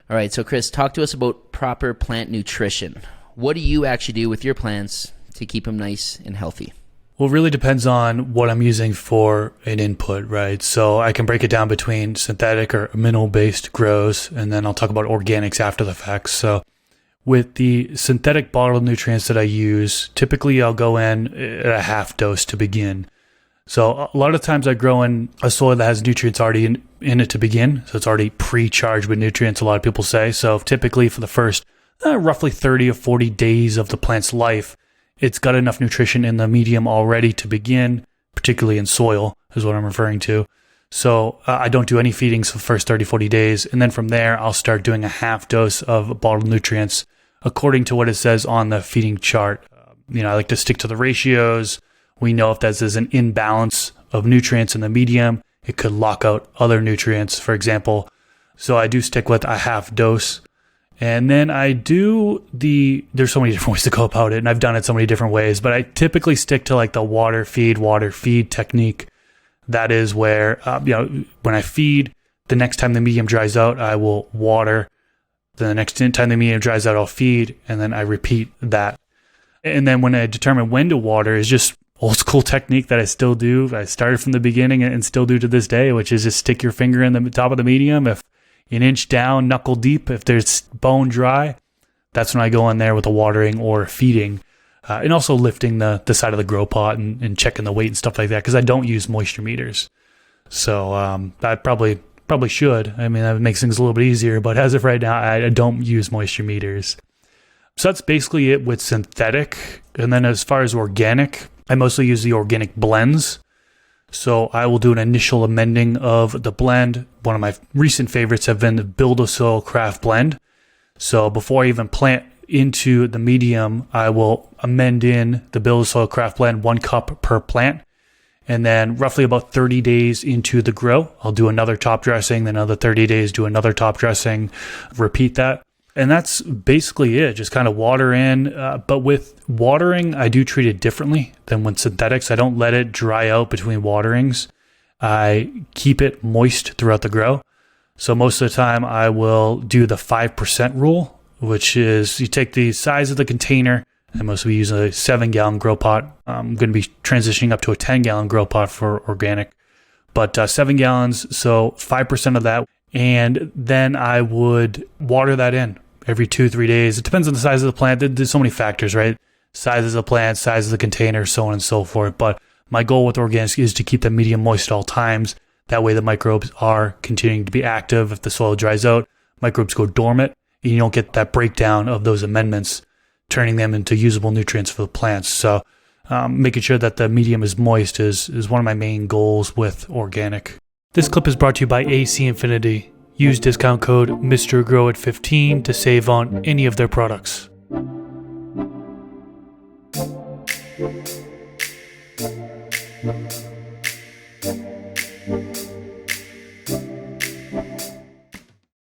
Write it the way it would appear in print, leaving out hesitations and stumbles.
All right, so Chris, talk to us about proper plant nutrition. What do you actually do with your plants to keep them nice and healthy? Well, it really depends on what I'm using for an input, right? So I can break it down between synthetic or mineral-based grows, and then I'll talk about organics after the fact. So with the synthetic bottled nutrients that I use, typically I'll go in at a half dose to begin. So a lot of times I grow in a soil that has nutrients already in it to begin. So it's already pre-charged with nutrients, a lot of people say. So typically for the first roughly 30 or 40 days of the plant's life, it's got enough nutrition in the medium already to begin, particularly in soil is what I'm referring to. So I don't do any feedings for the first 30, 40 days. And then from there, I'll start doing a half dose of bottled nutrients according to what it says on the feeding chart. I like to stick to the ratios. We know if there's an imbalance of nutrients in the medium, it could lock out other nutrients, for example. So I do stick with a half dose. And then I do there's so many different ways to go about it, and I've done it so many different ways, but I typically stick to like the water feed technique. That is where, when I feed, the next time the medium dries out, I will water. Then the next time the medium dries out, I'll feed, and then I repeat that. And then when I determine when to water is just old school technique that I still do. I started from the beginning and still do to this day, which is just stick your finger in the top of the medium. If an inch down, knuckle deep, if there's bone dry, that's when I go in there with the watering or feeding. And also lifting the side of the grow pot and checking the weight and stuff like that, because I don't use moisture meters. So I probably should. I mean, that makes things a little bit easier, but as of right now, I don't use moisture meters. So that's basically it with synthetic. And then as far as organic, I mostly use the organic blends. So I will do an initial amending of the blend. One of my recent favorites have been the Build a Soil Craft Blend. So before I even plant into the medium, I will amend in the Build a Soil Craft Blend 1 cup per plant. And then roughly about 30 days into the grow, I'll do another top dressing, then another 30 days, do another top dressing, repeat that. And that's basically it, just kind of water in. But with watering, I do treat it differently than with synthetics. I don't let it dry out between waterings. I keep it moist throughout the grow. So most of the time I will do the 5% rule, which is you take the size of the container. I mostly use a 7-gallon grow pot. I'm going to be transitioning up to a 10-gallon grow pot for organic. But 7 gallons, so 5% of that. And then I would water that in every 2-3 days. It depends on the size of the plant. There's so many factors, right? Size of the plant, size of the container, so on and so forth. But my goal with organics is to keep the medium moist at all times. That way the microbes are continuing to be active. If the soil dries out, microbes go dormant, and you don't get that breakdown of those amendments, turning them into usable nutrients for the plants. So making sure that the medium is moist is one of my main goals with organic. This clip is brought to you by AC Infinity. Use discount code MrGrow at 15 to save on any of their products.